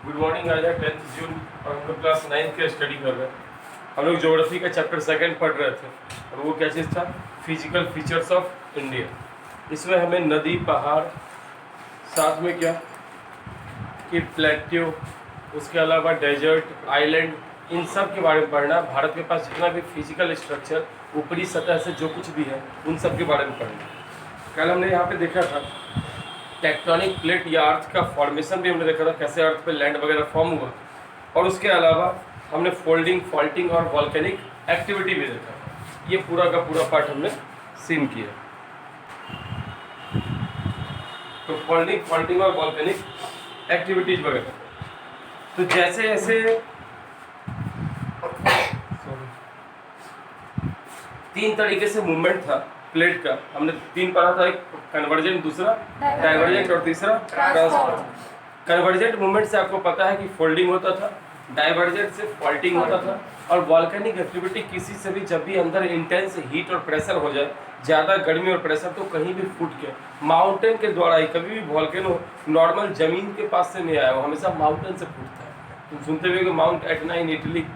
Good morning. आज है 10 जून और हम लोग क्लास 9 का स्टडी कर रहे हैं। हम लोग ज्योग्राफी का चैप्टर 2 पढ़ रहे थे और वो क्या चीज़ था? Physical features of India. इसमें हमें नदी, पहाड़, साथ में क्या कि प्लेट्यू, उसके अलावा डेजर्ट, आइलैंड, इन सब के बारे में पढ़ना। भारत के पास जितना भी फिजिकल स्ट्रक्चर ऊपरी सतह से जो कुछ भी है उन सब के बारे में पढ़ना। कल हमने यहाँ पे देखा था टेक्टोनिक प्लेट या अर्थ का फॉर्मेशन भी हमने देखा था, कैसे अर्थ पे लैंड वगैरह फॉर्म हुआ, और उसके अलावा हमने फोल्डिंग, फॉल्टिंग और वॉल्केनिक एक्टिविटी भी देखा। ये पूरा का पूरा पार्ट हमने सीन किया। तो फोल्डिंग, फॉल्टिंग और वॉल्केनिक एक्टिविटीज वगैरह, तो जैसे जैसे 3 तरीके से मूवमेंट था प्लेट का। हमने 3 पढ़ा था, एक कन्वर्जेंट, दूसरा डाइवर्जेंट और तीसरा ट्रांसफॉर्म। कन्वर्जेंट मूवमेंट से आपको पता है कि फोल्डिंग होता था, डाइवर्जेंट से फॉल्टिंग होता था, और वॉल्केनिक एक्टिविटी किसी से भी जब भी अंदर इंटेंस हीट और प्रेशर हो जाए, ज़्यादा गर्मी और प्रेशर, तो कहीं भी फूट के माउंटेन के द्वारा ही, कभी भी वॉल्केनो नॉर्मल जमीन के पास से नहीं आया, वो हमेशा माउंटेन से फूटता है। तुम सुनते हुए कि माउंट एटना इन इटली,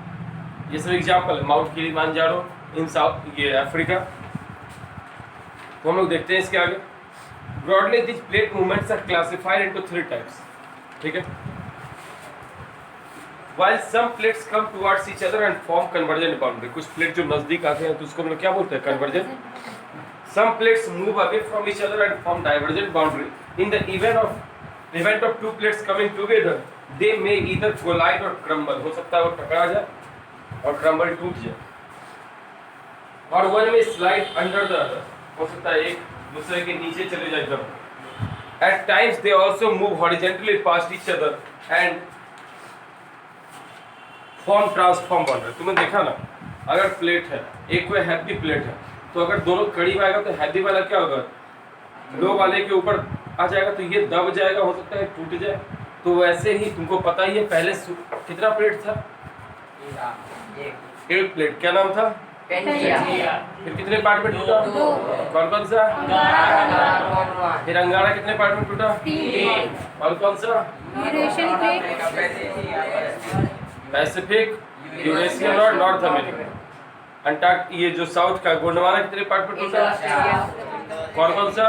ये सब एग्जाम्पल है। माउंट किलिमांजारो इन साउथ, ये अफ्रीका। तो हम लोग देखते हैं इसके आगे। Broadly this plate movements are classified into 3 types, ठीक है। While some plates come towards each other and form convergent boundary, कुछ प्लेट जो नजदीक आते हैं तो उसको हम लोग क्या बोलते हैं? Convergent. Some plates move away from each other and form divergent boundary. In the event of 2 plates coming together, they may either collide or crumble. हो सकता है वो टकरा जाए और crumble टूट जाए, और one may slide under the other. हो सकता है एक दूसरे के नीचे चले जाए जब। At times they also move horizontally past each other and form transform boundary. तुमने देखा ना, अगर प्लेट है, एक कोई हैवी प्लेट है, तो अगर दोनों करीब आएगा तो हैवी वाला क्या होगा? लो वाले के ऊपर आ जाएगा, तो ये दब जाएगा, हो सकता है टूट जाए। तो वैसे ही तुमको पता ही है, पहले कितना प्लेट था? एक प्लेट। क्या नाम था? फिर कितने पार्ट में टूटा? कौन कौन सा? फिर अंगारा कितने पार्ट में टूटा? और कौन सा? पैसिफिक, यूरेशियन और नॉर्थ अमेरिका। अंटार्कटिका, ये जो साउथ का गोंडवाना कितने पार्ट में टूटा? कौन कौन सा?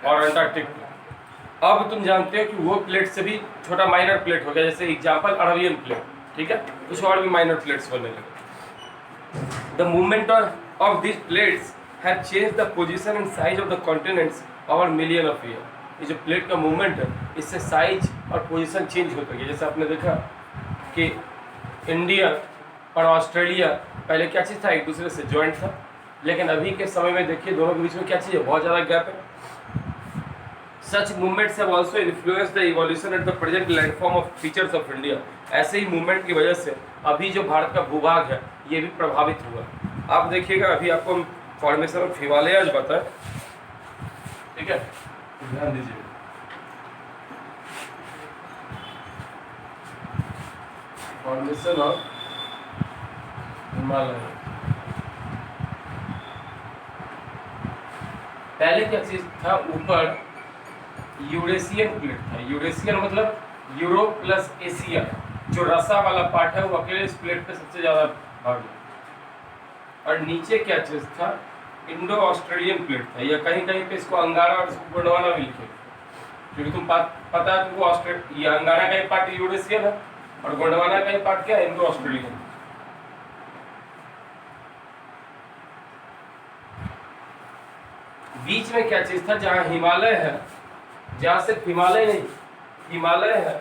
और अंटार्कटिका। अब तुम जानते हो कि वो प्लेट से भी छोटा माइनर प्लेट हो गया, जैसे एग्जांपल अरबियन प्लेट, ठीक है। कुछ और भी माइनर प्लेट्स बनने लगे। The movement of this plates have changed the position and size of the continents over million of year. ये जो प्लेट का मूवमेंट है, इससे साइज और पोजीशन चेंज होता है। जैसे आपने देखा कि इंडिया और ऑस्ट्रेलिया पहले क्या चीज़ था? एक दूसरे से जॉइंट था, लेकिन अभी के समय में देखिए दोनों के बीच में क्या चीज़ है? बहुत ज़्यादा गैप है। Such movements have also influenced the evolution at the present landform of features of India. ऐसे ही मूवमेंट की वजह से अभी जो भारत का भूभाग है ये भी प्रभावित हुआ। आप देखिएगा, अभी आपको हम फॉर्मेशन ऑफ हिमालयाज बताएं, ठीक है, ध्यान दीजिए। Formation of Himalaya. पहले क्या चीज था? ऊपर यूरेशियन प्लेट था। यूरेशियन मतलब यूरोप प्लस एशिया। जो रसा वाला पार्ट है वो अकेले इस प्लेट पे सबसे ज्यादा भाग है। और नीचे क्या चीज था? इंडो ऑस्ट्रेलियन प्लेट था, या कहीं कहीं पे इसको अंगारा और गोंडवाना भी लिखे, क्योंकि तुम पता है तुमको ये अंगारा का एक पार्ट यूरेशियन है और गोंडवाना का एक पार्ट क्या है? Indo Australian. बीच में क्या चीज था? जहाँ हिमालय है, जहाँ सिर्फ हिमालय नहीं, हिमालय है,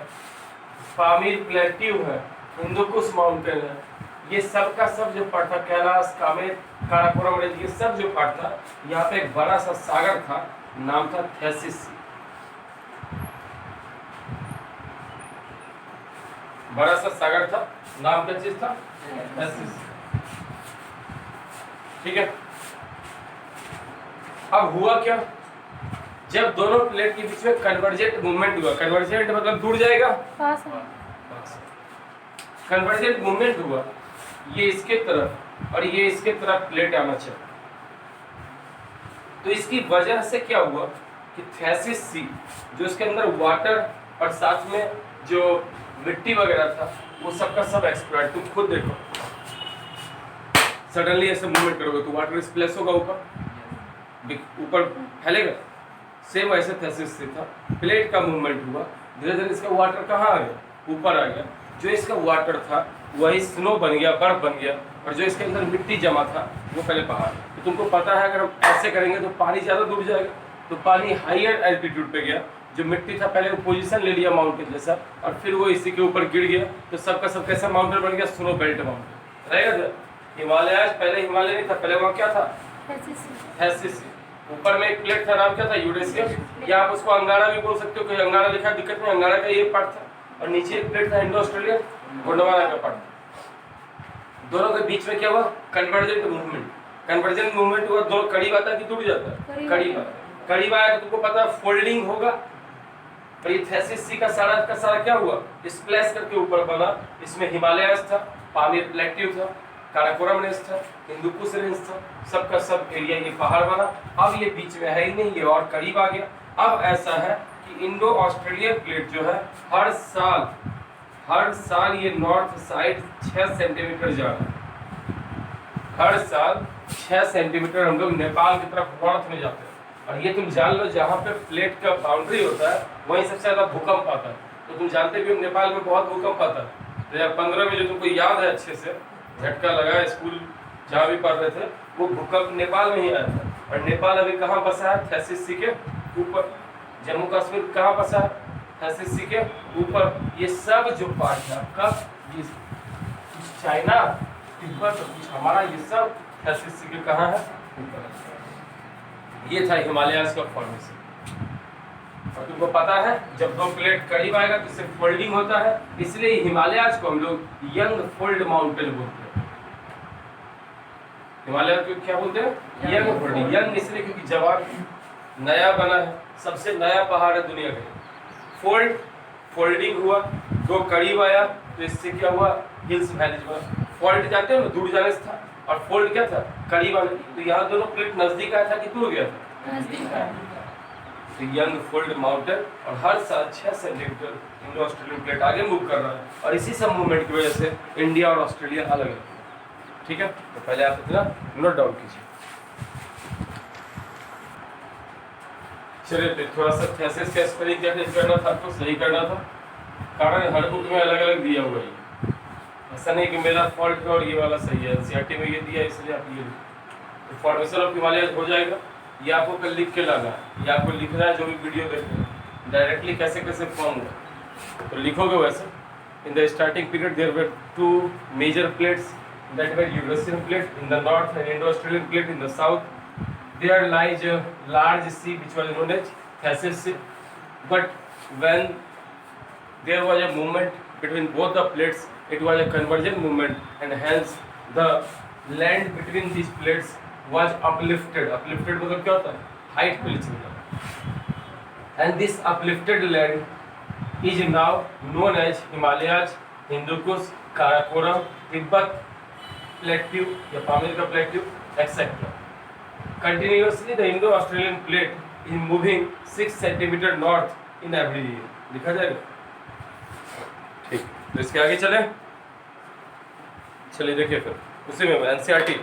पामीर प्लेट्यू है, हिंदुकुश माउंटेन है, ये सब का सब जो पार्ट था, कैलाश, कामेर, काराकोरम, ये सब जो पार्ट था, यहाँ पे एक बड़ा सा सागर था, नाम था थेसिस। बड़ा सा सागर था, नाम क्या चीज था? थेसिस, ठीक है। अब हुआ क्या? जब दोनों प्लेट के बीच में कन्वर्जेंट मूवमेंट हुआ, कन्वर्जेंट मतलब दूर जाएगा, कन्वर्जेंट मूवमेंट हुआ, ये इसके तरफ और ये इसके तरफ प्लेट आना चाहिए। तो इसकी वजह से क्या हुआ कि थेसिस सी जो इसके अंदर वाटर और साथ में जो मिट्टी वगैरह था वो सबका सब एक्सप्लोर। तुम खुद देखो, सडनली ऐसे मूवमेंट करोगे तो वाटर स्प्लेश होगा, ऊपर फैलेगा। सेम वैसे थेसिस से था, प्लेट का मूवमेंट हुआ, धीरे धीरे इसका वाटर कहाँ आ गया, ऊपर आ गया। जो इसका वाटर था वही स्नो बन गया, बर्फ बन गया, और जो इसके अंदर मिट्टी जमा था वो पहले पहाड़। तो तुमको पता है अगर हम ऐसे करेंगे तो पानी ज़्यादा डूब जाएगा, तो पानी हायर एल्टीट्यूड पे गया, जो मिट्टी था पहले वो पोजीशन ले लिया माउंटेन जैसा, और फिर वो इसी के ऊपर गिर गया, तो सबका सब कैसा माउंटेन बन गया, स्नो बेल्ट माउंटेन रहेगा। हिमालय पहले हिमालय नहीं था, पहले वहाँ क्या था, थेसिस। ऊपर में एक प्लेट था, नाम क्या था, यूरेशियम, या आप उसको अंगारा भी बोल सकते हो, कोई अंगारा लिखा दिक्कत नहीं, अंगारा का ये पार्ट था, और नीचे एक प्लेट था इंडो ऑस्ट्रेलियन, गोंडवाना का पार्ट। दोनों के बीच में क्या हुआ, कन्वर्जेंट मूवमेंट। कन्वर्जेंट मूवमेंट हुआ, दोनों करीब आता है कि दूर जाता है, करीब आया तो तुमको पता फोल्डिंग होगा। और ये थेसिस सी का सारा क्या हुआ, स्प्लैश करके ऊपर बना। इसमें हिमालयस था, पामीर प्लेट्यू था, काराकोरम रेंज था, हिंदुकुश रेंज था, सबका सब एरिया ये पहाड़ बना। अब ये बीच में है ही नहीं, ये और करीब आ गया। अब ऐसा है कि इंडो ऑस्ट्रेलियन प्लेट जो है हर साल ये नॉर्थ साइड 6 सेंटीमीटर जा रहा है। हर साल 6 सेंटीमीटर हम लोग नेपाल की तरफ नॉर्थ में जाते हैं। और ये तुम जान लो, जहाँ पे प्लेट का बाउंड्री होता है वहीं सबसे ज़्यादा भूकंप आता है। तो तुम जानते भी हो नेपाल में बहुत भूकंप आता है। 2015 में जो तुमको याद है अच्छे से, झटका लगा, स्कूल जहाँ भी पढ़ रहे थे, वो भूकंप नेपाल में ही आया था। और नेपाल अभी कहाँ बसा है, थेसिस सी के ऊपर। जम्मू कश्मीर कहाँ बसा है, थेसिस सी के ऊपर। ये सब जो पार्ट है आपका, ये कुछ चाइना, तिब्बत, कुछ हमारा, ये सब थेसिस सी के कहाँ है, ऊपर। ये था हिमालयाज का फॉर्मेशन। और तुमको पता है जब दो प्लेट करीब आएगा तो इससे फोल्डिंग होता है, इसलिए हिमालयाज को हम लोग यंग फोल्ड माउंटेन बोलते हैं। हिमालय को क्या बोलते हैं, यंग फोल्डिंग। यंग इसलिए क्योंकि जवान नया बना है, सबसे नया पहाड़ है दुनिया का। फोल्डिंग हुआ, दो करीब आया तो इससे क्या हुआ, हिल्स वैलीज बना। फोल्ड जानते हो ना, दूर जाने से था, और फोल्ड क्या था, करीब आने। तो यहाँ दोनों प्लेट नजदीक आया था कि दूर गया था, नजदीक आया। तो यंग फोल्ड माउंटेन, और हर साल 6 सेंटीमीटर इंडो ऑस्ट्रेलियन प्लेट आगे मूव कर रहा है। और इसी सब मूवमेंट की वजह से इंडिया और ऑस्ट्रेलिया अलग है। ठीक है, तो पहले आप इतना नोट डाउन कीजिए। चलिए थोड़ा सा थेसिस का स्पेलिंग क्या करना था, आपको सही करना था, कारण हर बुक में अलग अलग दिया हुआ है। ऐसा नहीं कि मेरा फॉल्ट है और ये वाला सही है, एनसीईआरटी में ये दिया इसलिए आप ये। तो फॉर्मेशन ऑफ हिमालय हो जाएगा, ये आपको कल लिख के लाना है, ये आपको लिखना है जो भी वीडियो देख रहे हैं, डायरेक्टली कैसे कैसे फॉर्म हुआ तो लिखोगे वैसे। In the starting period there were 2 major plates that were Eurasian plate in the north and Indo-Australian plate in the south. There lies a large sea which was known as Thessis Sea. But when there was a movement between both the plates, it was a convergent movement, and hence the land between these plates was uplifted. Uplifted मतलब क्या होता है, height पे चला। And this uplifted land is now known as Himalayas, Hindu Kush, Karakoram, Tibet, Plateau या पामीर का plateau etcetera. Continuously the Indo Australian plate is moving 6 centimetre north in every year, लिखा जाएगा। ठीक, तो इसके आगे चलिए देखिए फिर उसी में NCERT.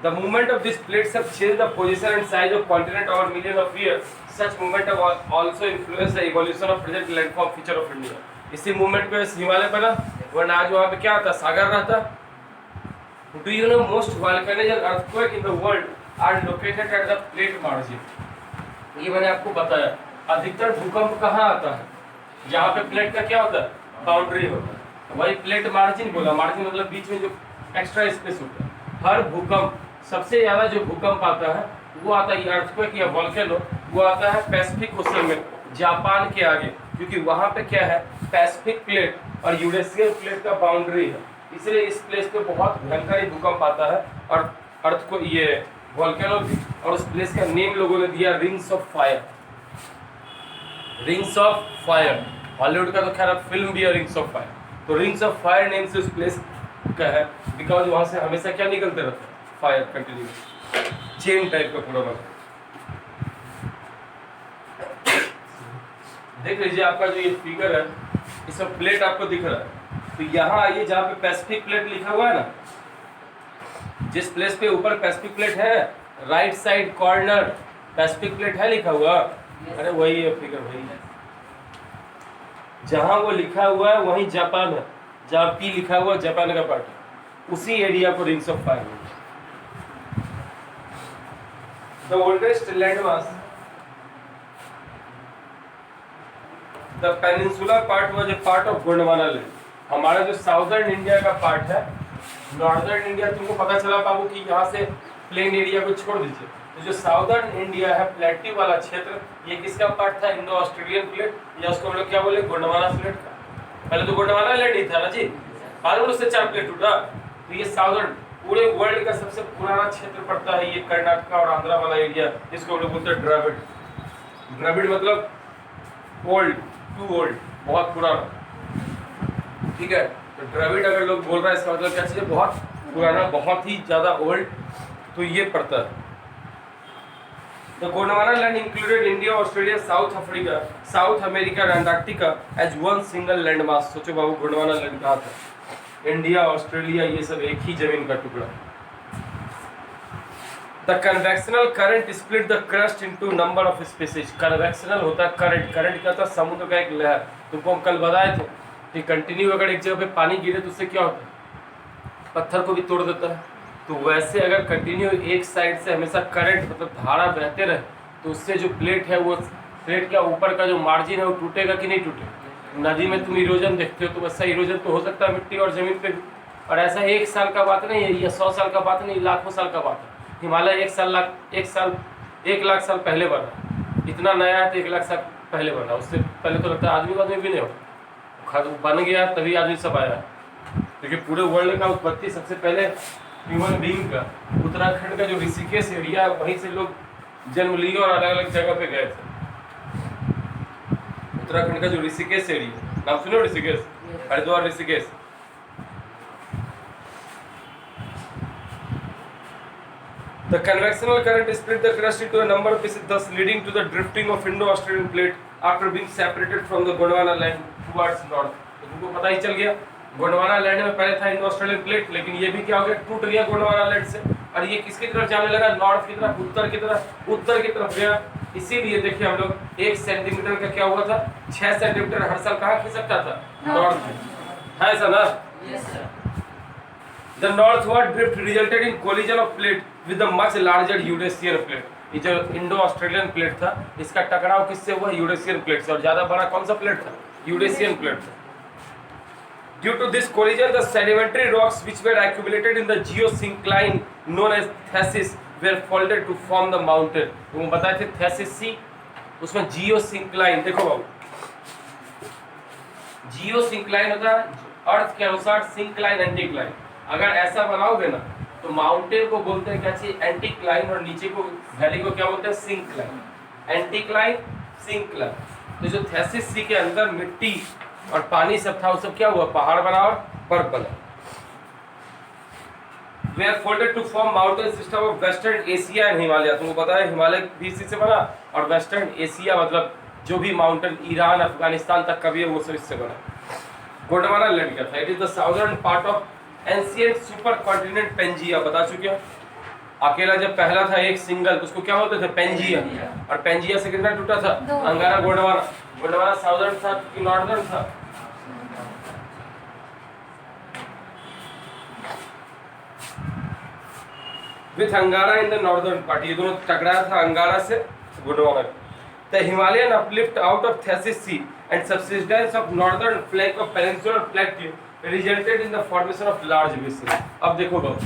The movement of this plates have changed the position and size of continent over million of years. Such movement have also influenced the evolution of present landform feature of India. इसी movement पे हिमालय बना, वरना आज वहाँ पे क्या आता, सागर रहता। Do you know most volcanoes and earthquake in the world are located at the plate margin? ये मैंने आपको बताया। अधिकतर भूकंप कहाँ आता है, जहाँ पे प्लेट का क्या होता है, बाउंड्री होता है, वही प्लेट मार्जिन बोला। मार्जिन मतलब बीच में जो एक्स्ट्रा स्पेस होता है। हर भूकंप, सबसे ज़्यादा जो भूकंप आता है वो आता है अर्थक्वेक या वॉल्केनो, वो आता है पैसिफिक ओशन में, जापान के आगे, क्योंकि वहाँ पे क्या है, पैसिफिक प्लेट और यूरेशियन प्लेट का बाउंड्री है। इसलिए इस प्लेस पे बहुत भयंकर भूकंप आता है और अर्थ को ये वॉल्केनो भी। और उस प्लेस का नेम लोगों ने दिया rings of fire. Rings of fire, Hollywood का तो खैर फिल्म भी है रिंग्स ऑफ फायर। तो रिंग्स ऑफ फायर नेम से उस प्लेस का है, बिकॉज वहाँ से हमेशा क्या निकलते रहता है, फायर, कंटिन्यू चेन टाइप का पूरा बना। देख लीजिए आपका जो ये फिगर है इसमें प्लेट आपको दिख रहा है, तो यहाँ आइए जहाँ पे पैसिफिक प्लेट लिखा हुआ है ना, जिस प्लेस पे ऊपर पैसिफिक प्लेट है right side corner Pacific plate है लिखा हुआ, अरे वही है फिगर, वही है जहां वो लिखा हुआ है वहीं जापान है, जहां पी लिखा हुआ जापान का पार्ट है, उसी एरिया को रिंग्स ऑफ फायर है। The oldest landmass the peninsular part was a part of Gondwana land. हमारा जो साउदर्न इंडिया का पार्ट है, नॉर्दर्न इंडिया तुमको पता चला बाबू कि यहाँ से प्लेन एरिया को छोड़ दीजिए, तो जो साउदर्न इंडिया है प्लेट्यू वाला क्षेत्र, ये किसका पार्ट था? इंडो ऑस्ट्रेलियन प्लेट, या उसको हम लोग क्या बोले, गोंडवाना प्लेट का। पहले तो गोंडवाना लैंड ही था ना जी, बाद में उससे 4 प्लेट टूटा। तो ये साउदर्न पूरे वर्ल्ड का सबसे पुराना क्षेत्र पड़ता है, ये कर्नाटका और आंध्रा वाला एरिया, इसको हम लोग बोलते हैं द्रविड़। द्रविड़ मतलब ओल्ड, टू ओल्ड, बहुत पुराना, ठीक है। तो द्रविड़ अगर लोग बोल रहा है इसका मतलब क्या चीज़ है? बहुत पुराना, बहुत ही ज़्यादा ओल्ड, तो ये पड़ता है। The Gondwana land included India, Australia, South Africa, South America and Antarctica as one single landmass। सोचो बाबू गोंडवाना लैंड कहाँ था? इंडिया, ऑस्ट्रेलिया, ये सब एक ही जमीन का टुकड़ा। The convectional current split the crust into number of species। Convectional होता है करंट, करंट क्या होता है? समुद्र का एक लहर। तुमको हम कल बताए थे कि कंटिन्यू अगर एक जगह पे पानी गिरे तो उससे क्या होता है? पत्थर को भी तोड़ देता है। तो वैसे अगर कंटिन्यू एक साइड से हमेशा करंट मतलब धारा बहते रहे तो उससे जो प्लेट है वो प्लेट का ऊपर का जो मार्जिन है वो टूटेगा कि नहीं टूटेगा? नदी में तुम इरोजन देखते हो तो वैसा इरोजन तो हो सकता है मिट्टी और ज़मीन पे, और ऐसा 1 साल का बात नहीं है या 100 साल का बात नहीं, लाखों साल का बात है। हिमालय 1 लाख साल पहले बना, इतना नया है तो 1 लाख साल पहले बना, उससे पहले तो लगता है आदमी भी नहीं होगा, बन गया तभी आदमी सब आया। क्योंकि पूरे वर्ल्ड का उत्पत्ति सबसे पहले ह्यूमन बीइंग का उत्तराखंड का जो ऋषिकेश एरिया है वहीं से लोग जन्म लिए और अलग अलग जगह पे गए थे। उत्तराखंड का जो ऋषिकेश एरिया, नाम सुनो Rishikesh, Haridwar Rishikesh. The convectional current split the crust into a number of pieces, thus leading to the drifting of Indo-Australian plate after being separated from the Gondwana land towards north। तो तुमको पता ही चल गया गोंडवाना लैंड में पहले था इंडो ऑस्ट्रेलियन प्लेट, लेकिन ये भी क्या हो गया? टूट गया गोंडवाना लैंड से, और ये किसकी तरफ जाने लगा? नॉर्थ की तरफ, उत्तर की तरफ गया। इसीलिए देखिए हम लोग 1 सेंटीमीटर का क्या हुआ था? 6 सेंटीमीटर हर साल कहाँ खिसकता था? नॉर्थ में, है ऐसा ना? The northward drift resulted in collision of plate with the much larger Eurasian plate। ये जो इंडो ऑस्ट्रेलियन प्लेट था इसका टकराव किससे हुआ? यूरेशियन प्लेट से। और ज्यादा बड़ा कौन सा प्लेट था? यूरेशियन प्लेट था। Due to this collision, the sedimentary rocks which were accumulated in the geosyncline known as thesis were folded to form the mountain। तुमको बताए थे thesis सी, उसमें geosyncline, देखो बाबू, geosyncline होता है अर्थ के अनुसार, सिंक्लाइन एंटीक्लाइन। अगर ऐसा बनाओगे ना तो माउंटेन को बोलते हैं क्या चीज? एंटीक्लाइन, और नीचे को वैली को क्या बोलते हैं? सिंक्लाइन। Anticline, syncline. तो जो थेसिस सी के अंदर मिट्टी और पानी सब था वो सब क्या हुआ? पहाड़ बना और बर्फ बना। We are folded to form mountain system of western Asia and Himalaya. तुमको पता है हिमालय भी इसी से बना, और वेस्टर्न एशिया मतलब जो भी माउंटेन ईरान अफगानिस्तान तक का भी है वो सब इससे बना। गोंडवाना लैंड क्या था? It is the southern part of ancient supercontinent Pangaea. बता चुके हैं, अकेला जब पहला था एक सिंगल तो उसको क्या बोलते थे? पेंजिया। और पेंजिया से कितना टूटा था? अंगारा गोंडवाना। गोंडवाना साउदर्न था कि नॉर्दर्न था? विथ अंगारा इन द नॉर्दर्न पार्ट, ये दोनों टकराया था अंगारा से Gondwana. The Himalayan uplift out of Tethys sea and subsistence of northern flank of peninsular plateau resulted in the formation of large basin. अब देखो बाबू,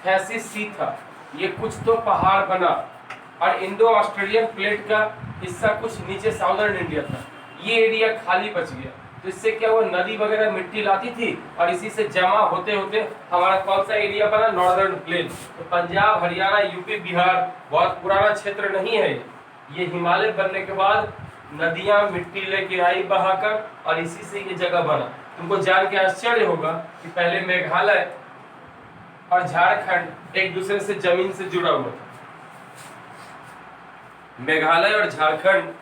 थेसिस सी था, ये कुछ तो पहाड़ बना, और इंडो ऑस्ट्रेलियन प्लेट का हिस्सा कुछ नीचे साउदर्न इंडिया था, ये एरिया खाली बच गया। तो इससे क्या हुआ? नदी वगैरह मिट्टी लाती थी और इसी से जमा होते होते हमारा कौन सा एरिया बना? Northern plain. तो पंजाब, हरियाणा, यूपी, बिहार बहुत पुराना क्षेत्र नहीं है ये हिमालय बनने के बाद नदियां मिट्टी लेके आई बहाकर, और इसी से ये जगह बना। तुमको जान के आश्चर्य होगा कि पहले मेघालय और झारखंड एक दूसरे से जमीन से जुड़ा हुआ था। मेघालय और झारखंड,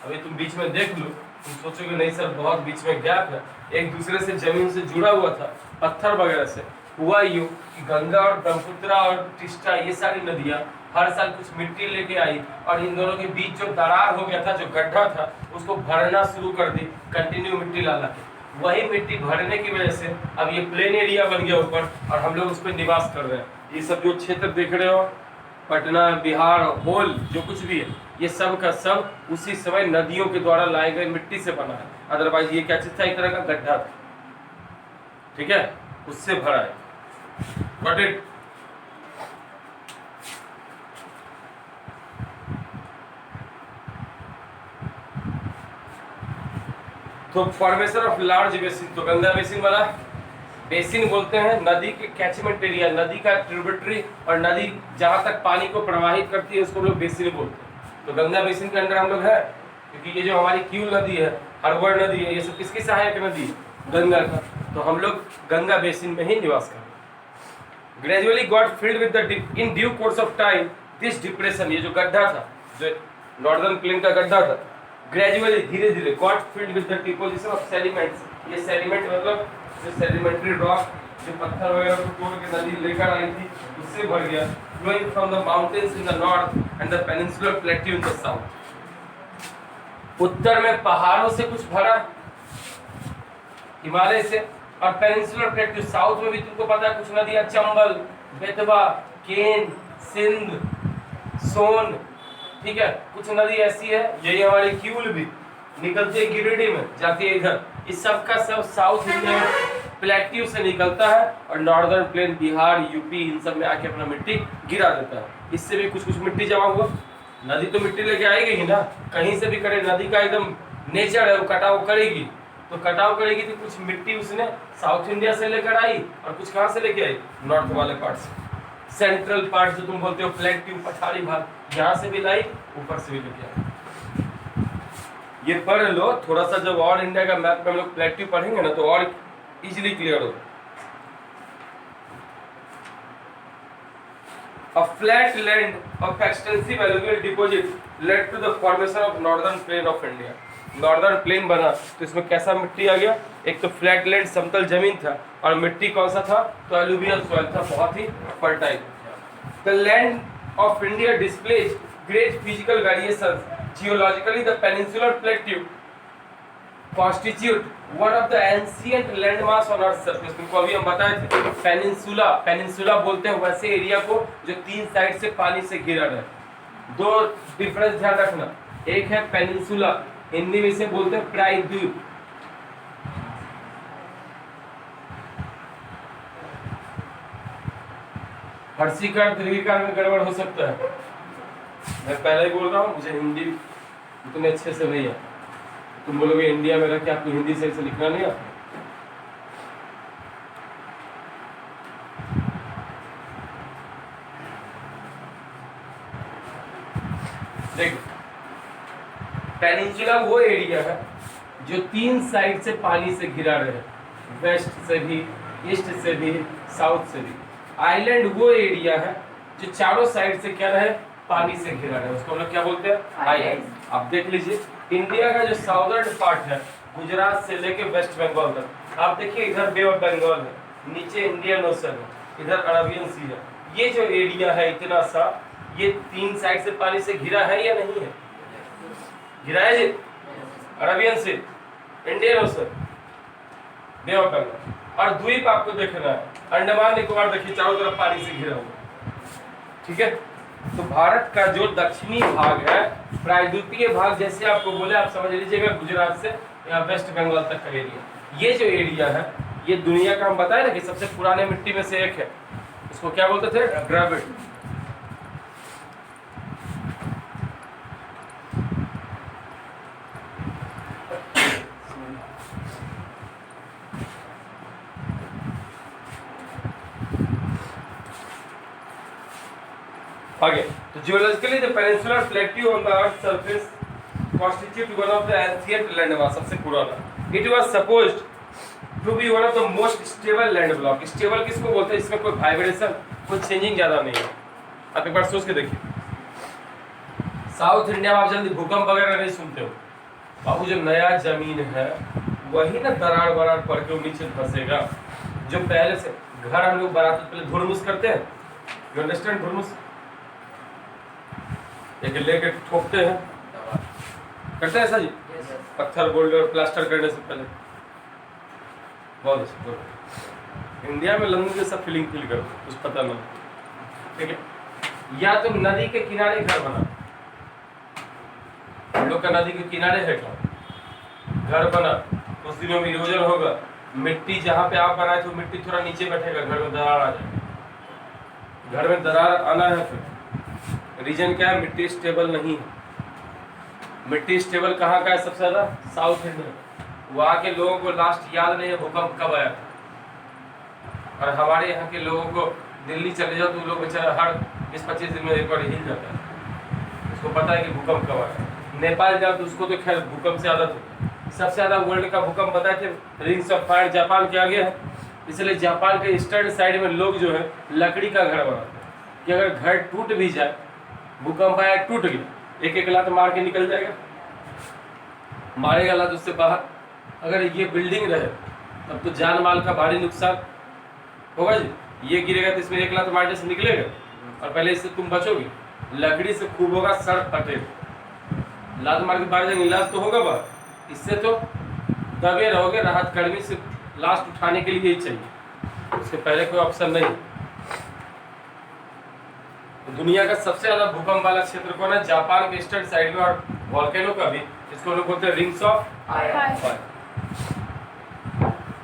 अभी तुम बीच में देख लो, तुम सोचोगे नहीं सर बहुत बीच में गैप है, एक दूसरे से जमीन से जुड़ा हुआ था पत्थर वगैरह से। हुआ यूं कि गंगा और ब्रह्मपुत्र और टिस्टा ये सारी नदियां हर साल कुछ मिट्टी लेके आई और इन दोनों के बीच जो दरार हो गया था, जो गड्ढा था, उसको भरना शुरू कर दी कंटिन्यू मिट्टी ला ला के। वही मिट्टी भरने की वजह से अब ये प्लेन एरिया बन गया ऊपर और हम लोग उस पर निवास कर रहे हैं। ये सब जो क्षेत्र देख रहे हो, पटना, बिहार, होल जो कुछ भी है, ये सब का सब उसी समय नदियों के द्वारा लाए गए मिट्टी से बना है। अदरवाइज ये क्या चीज था, एक तरह का गड्ढा था, ठीक है, उससे भरा है। Got it? तो फॉर्मेशन ऑफ लार्ज बेसिन, तो गंगा बेसिन बना। बेसिन बोलते हैं नदी के कैचमेंट एरिया, नदी का ट्रिब्यूटरी और नदी जहां तक पानी को प्रवाहित करती है उसको लोग बेसिन बोलते हैं। तो गंगा बेसिन के अंदर हम लोग है, क्योंकि ये जो हमारी क्यूल नदी है, हरवर नदी है, ये सब किसकी सहायक नदी है, गंगा का। तो हम लोग गंगा बेसिन में ही निवास करते हैं। Gradually got filled with the in due course of time this depression, ये जो गड्ढा था, जो नॉर्दर्न प्लेन का गड्ढा था, ग्रेजुअली धीरे धीरे got filled with the deposition of sediments. ये सेडिमेंट मतलब जो सेडिमेंट्री रॉक, जो पत्थर वगैरह को तोड़ के नदी लेकर आई थी, उससे भर गया, flowing from the mountains in the north and the peninsular plateau in the south. उत्तर में पहाड़ों से कुछ भरा, हिमालय से, और पेनिनसुलर प्लेट्यू साउथ में भी तुमको पता है कुछ नदियां, चंबल, बेतवा, केन, सिंध, सोन, ठीक है, कुछ नदी ऐसी है, यही हमारी क्यूल भी निकलती है गिरिडीह में, जाती है इधर। इस सब का सब साउथ इंडिया प्लेट्यू से निकलता है और नॉर्दर्न प्लेन, बिहार, यूपी, इन सब में आके अपना मिट्टी गिरा देता है। इससे भी कुछ कुछ मिट्टी जमा हुआ, नदी तो मिट्टी लेके आएगी ही ना, कहीं से भी करे, नदी का एकदम नेचर है, वो कटाव करेगी, तो कटाव करेगी तो कुछ मिट्टी उसने साउथ इंडिया से लेकर आई और कुछ कहाँ से लेके आई, नॉर्थ वाले पार्ट से। सेंट्रल पार्ट जो तुम बोलते हो प्लेट्यू, पठारी भाग, यहाँ से भी लाई, ऊपर से भी लेके आई। ये पढ़ लो थोड़ा सा, जब और इंडिया का मैप में हम लोग प्लेट्यू पढ़ेंगे ना तो और इजीली क्लियर हो। A flat land of extensive alluvial deposit led to the formation of northern plain of India. Northern plain बना तो इसमें कैसा मिट्टी आ गया, एक तो फ्लैट लैंड, समतल जमीन था, और मिट्टी कौन सा था, तो एलुवियल सॉइल था, बहुत ही fertile. The land of India displays great physical variations geologically. The peninsular plateau constitute one of the ancient landmass on earth surface। तुमको अभी हम बताए थे पेनिनसुला, पेनिनसुला बोलते हैं वैसे एरिया को जो तीन साइड से पानी से घिरा रहे। दो डिफरेंस ध्यान रखना, एक है पेनिनसुला, हिंदी में इसे बोलते हैं प्रायद्वीप, हर्षिकार दीर्घिकार में गड़बड़ हो सकता है, मैं पहले ही बोल रहा हूँ, मुझे हिंदी उतने अच्छे से नहीं है। तुम बोलोगे इंडिया में रह के आपको हिंदी सही से लिखना नहीं आता। देखो, पेनिनसुला वो एरिया है जो तीन साइड से पानी से घिरा रहे, वेस्ट से भी, ईस्ट से भी, साउथ से भी। आइलैंड वो एरिया है जो चारों साइड से क्या रहे, पानी से घिरा रहे, उसको हम लोग क्या बोलते हैं, आइलैंड। आप देख लीजिए इंडिया का जो साउदर्न पार्ट है, गुजरात से लेके वेस्ट बंगाल तक, आप देखिए इधर बे ऑफ बंगाल है, नीचे इंडियन ओशन है, इधर अरबियन सी है। ये जो एरिया है इतना सा, ये तीन साइड से पानी से घिरा है या नहीं है, घिरा है जी, Arabian Sea, Indian Ocean, Bay of Bengal. और द्वीप आपको देखना है, अंडमान निकोबार, देखिए चारों तरफ पानी से घिरा हुआ, ठीक है। तो भारत का जो दक्षिणी भाग है, प्रायद्वीपीय भाग, जैसे आपको बोले, आप समझ लीजिएगा गुजरात से या वेस्ट बंगाल तक का एरिया, ये जो एरिया है, ये दुनिया का हम बताए ना कि सबसे पुराने मिट्टी में से एक है, इसको क्या बोलते थे, द्रविड़। आगे, तो geologically the peninsular plateau on the earth surface constitute one of the ancient landmass, सबसे पुराना। It was supposed to be one of the most stable land block। Stable किसको बोलते हैं, इसमें कोई वाइब्रेशन, कोई चेंजिंग ज्यादा नहीं है। आप एक बार सोच के देखिए, साउथ इंडिया में आप जल्दी भूकंप वगैरह नहीं सुनते हो, बाबू जो नया जमीन है वही ना दरार वरार पड़ के नीचे धंसेगा। जो पहले से घर हम लोग बनाते पहले धुरमुस करते हैं, यू अंडरस्टैंड, धुरमुस एक लेके ठोकते हैं, करते हैं ऐसा जी, पत्थर बोल्डर प्लास्टर करने से पहले। बहुत अच्छा, बहुत इंडिया में लंदन के सब फीलिंग फील करते, कुछ पता नहीं, ठीक है। या तो नदी के किनारे घर बना, हम लोग का नदी के किनारे है क्या, घर बना, कुछ दिनों में इरोजन होगा, मिट्टी जहाँ पे आप बनाए तो मिट्टी थोड़ा नीचे बैठेगा, घर में दरार आ जाएगा। घर में दरार आना है फिर रीजन क्या है, मिट्टी स्टेबल नहीं है। मिट्टी स्टेबल कहाँ का है सबसे ज्यादा, साउथ इंडिया। वहाँ के लोगों को लास्ट याद नहीं है भूकंप कब आया था। और हमारे यहाँ के लोगों को दिल्ली चले जाओ तो लोग बेचारा हर 20-25 दिन में एक बार हिल जाता है, उसको पता है कि भूकंप कब आया। नेपाल जाओ तो उसको तो खैर भूकंप से आदत होती है। सबसे ज्यादा वर्ल्ड का भूकंप बताए थे रिंग्स ऑफ फायर जापान के आगे है, इसलिए जापान के ईस्टर्न साइड में लोग जो है लकड़ी का घर बनाते हैं कि अगर घर टूट भी जाए, भूकंप आया टूट गया, एक एक लात मार के निकल जाएगा, मारेगा लात उससे बाहर। अगर ये बिल्डिंग रहे तब तो जान माल का भारी नुकसान होगा जी, ये गिरेगा तो इसमें एक लात मारने से निकलेगा और पहले इससे तुम बचोगे। लकड़ी से खूब होगा, सर फटेगा, लात मार के बाहर जाएंगे, इलाज तो होगा बाहर, इससे तो दबे रहोगे। राहत कर्मी से लास्ट उठाने के लिए ही चाहिए, उसके पहले कोई ऑप्शन नहीं। दुनिया का सबसे ज्यादा भूकंप वाला क्षेत्र कौन है, जापान के ईस्टर्न साइड में, और वॉल्केनो का भी, इसको लोग बोलते हैं rings of fire.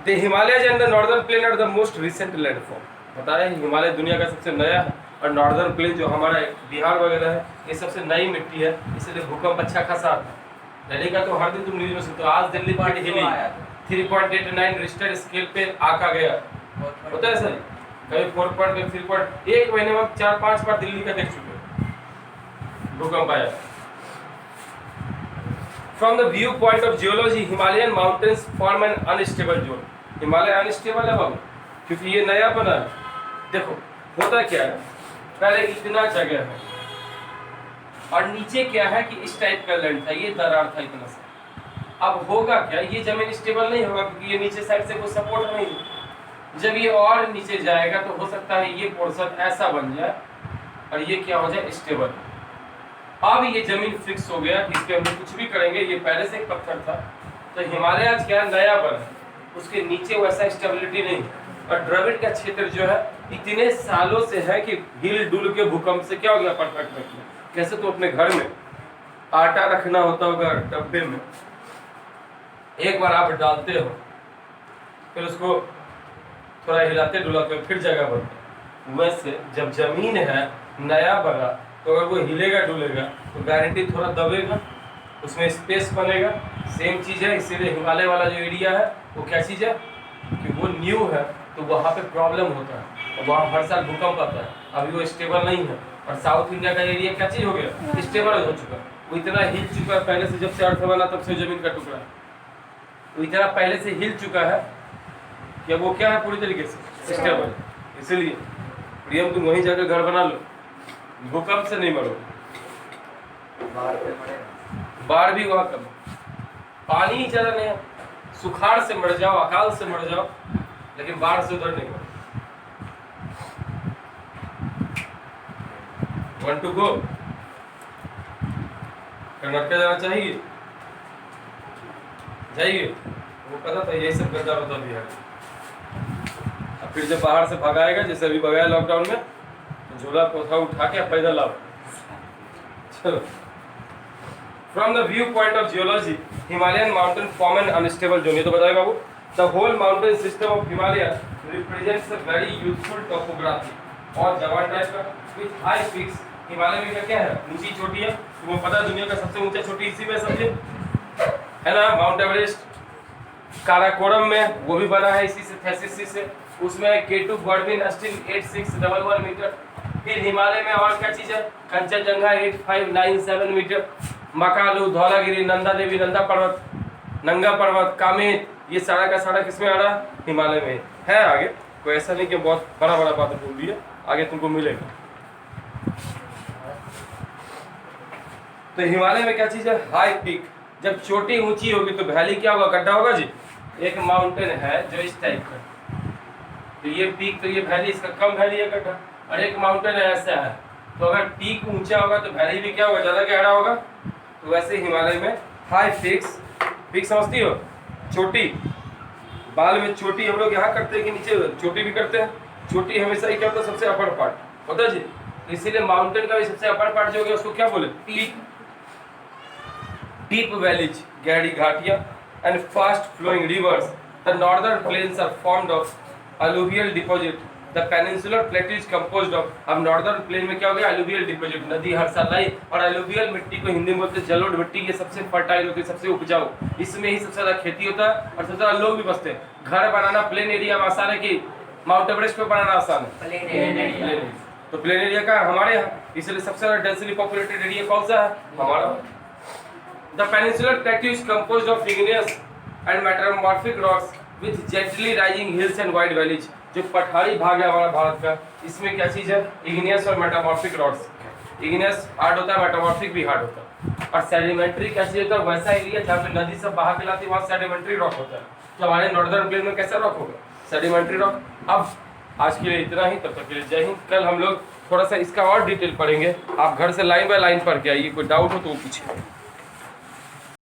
The Himalayas and the northern plain are the most recent landform। बता रहे हैं हिमालय दुनिया का सबसे नया है, और नॉर्दर्न प्लेन जो हमारा बिहार वगैरह है ये सबसे नई मिट्टी है, इसलिए भूकंप अच्छा खासा आता है। दिल्ली का तो हर दिन तुम न्यूज में सुनते हो, आज दिल्ली पार्टी हिली 3.89 रिश्टर स्केल पे आका गया, होता है सर, कभी 4.3 3. एक महीने में 4-5 बार दिल्ली का देख चुके भूकंप आया। From the viewpoint of geology, Himalayan mountains form an unstable zone। Himalaya unstable है बाबू, क्योंकि ये नया बना है। देखो होता क्या है, पहले इतना जगह है और नीचे क्या है कि इस टाइप का लैंड था, ये दरार था इतना सा। अब होगा क्या, ये जमीन स्टेबल नहीं होगा क्योंकि ये नीचे साइड से कोई सपोर्ट नहीं है। जब ये और नीचे जाएगा तो हो सकता है ये पोर्शन ऐसा बन जाए और ये क्या हो जाए, स्टेबल। अब ये जमीन फिक्स हो गया, इस पे हम कुछ भी करेंगे, ये पहले से एक पत्थर था। तो हिमालय आज क्या नया बना, उसके नीचे वैसा स्टेबिलिटी नहीं। और द्रविड़ का क्षेत्र जो है इतने सालों से है कि हिल डुल के भूकंप से क्या हो गया, परफेक्ट रख लिया। कैसे तो अपने घर में आटा रखना होता होगा डब्बे में, एक बार आप डालते हो फिर उसको थोड़ा हिलाते डुलाते हो, फिर जगह बनता है। वैसे जब जमीन है नया बना तो अगर वो हिलेगा डुलेगा तो गारंटी थोड़ा दबेगा, उसमें स्पेस बनेगा। सेम चीज़ है, इसीलिए हिमालय वाला जो एरिया है वो क्या चीज़ है कि वो न्यू है तो वहाँ पे प्रॉब्लम होता है और वहाँ हर साल भूकंप आता है। अभी वो स्टेबल नहीं है। और साउथ इंडिया का एरिया क्या चीज़ हो गया, स्टेबल हो चुका, वो इतना हिल चुका है पहले से, जब से अर्थ बना तब से जमीन का टुकड़ा वो इतना पहले से हिल चुका है कि अब वो क्या है पूरी तरीके से स्टेबल। इसीलिए प्रियम तुम वहीं जाकर घर बना लो, भूकंप से नहीं मरो। बाढ़ भी वहाँ कम, पानी ही ज़्यादा नहीं है, सुखाड़ से मर जाओ, अकाल से मर जाओ, लेकिन बाढ़ से उधर नहीं मरो। Want to go? कर्नाटक जाना चाहिए, जाइए, वो पता था यही सब गद्दा होता बिहार। अब फिर जब बाहर से भगाएगा, जैसे अभी भगाया लॉकडाउन में, तो झोला पोथा उठा के पैदल आओ। चलो, from the view point of geology Himalayan mountain form an unstable zone. ये तो बताया बाबू, the whole mountain system of Himalaya represents a very youthful topography और जवान टाइप का विथ हाई पीक्स। हिमालय में क्या है, ऊंची चोटी है, तुम्हें पता है दुनिया का सबसे ऊंचा चोटी इसी में समझे है ना, माउंट एवरेस्ट। काराकोरम में वो भी बना है इसी से, थेसिस से, उसमें केटू बर्डविन स्टिल 8611 मीटर। फिर हिमालय में और क्या चीज़ है, कंचनजंगा 8597 मीटर, मकालू, धौलागिरी, नंदा देवी, नंदा पर्वत, नंगा पर्वत, कामेत, ये सारा का सारा किसमें आ रहा है, हिमालय में है। आगे कोई ऐसा नहीं कि बहुत बड़ा बड़ा बात बोल दिया, आगे तुमको मिलेगा। तो हिमालय में क्या चीज़ है, हाई पीक, जब चोटी ऊंची होगी तो वैली क्या होगा, गड्ढा होगा जी। एक माउंटेन है जो इस टाइप का, तो ये पीक, तो ये वैली इसका कम वैली है गड्ढा, और एक माउंटेन है ऐसा है, तो अगर पीक ऊंचा होगा तो वैली भी क्या होगा, ज़्यादा गहरा होगा। तो वैसे हिमालय में हाई पीक्स, पीक समझती हो, चोटी, बाल में चोटी हम लोग यहाँ करते हैं कि नीचे चोटी भी करते हैं, चोटी हमेशा ही क्या होता है, सबसे अपर पार्ट होता है जी। इसीलिए माउंटेन का भी सबसे अपर पार्ट जो हो गया उसको क्या बोले, पीक। डीप वैलीज, गहरी घाटियां, and fast flowing rivers. The northern plains are formed of alluvial deposit. The peninsular plateau is composed of, अब नॉर्दर्न प्लेन में क्या हो गया, अलुवियल डिपॉजिट, नदी हर साल आई, और अलुवियल मिट्टी को हिंदी में बोलते हैं जलोढ़ मिट्टी, ये सबसे फर्टाइल होती है, सबसे उपजाऊ, इसमें ही सबसे ज्यादा खेती होता है और सबसे ज्यादा लोग भी बसते हैं। घर बनाना प्लेन एरिया में आसान है कि माउंट एवरेस्ट पे बनाना आसान है, प्लेन। तो प्लेन एरिया का हमारे यहाँ, इसलिए सबसे ज्यादा डेंसली पॉपुलेटेड एरिया कौन सा है, हमारा। The peninsular plateau is composed of igneous and metamorphic rocks with gently rising hills and wide valleys। जो पठारी भाग है हमारा भारत का, इसमें क्या चीज है, इग्नियस और मेटामॉर्फिक रॉक्स। इग्नियस हार्ड होता है, मेटामॉर्फिक भी हार्ड होता है, और सेडिमेंट्री क्या चीज होता है, वैसा एरिया जहाँ पे नदी सब बहा के लाती है, वहाँ सेडिमेंट्री रॉक होता है। तो हमारे नॉर्दर्न प्लेन में कैसा रॉक होगा, सेडिमेंट्री रॉक। अब आज के लिए इतना ही, तब तक के लिए जय हिंद। कल हम लोग थोड़ा सा इसका और डिटेल पढ़ेंगे, आप घर से लाइन बाय लाइन पढ़ के आइए, कोई डाउट हो तो वो पूछिए।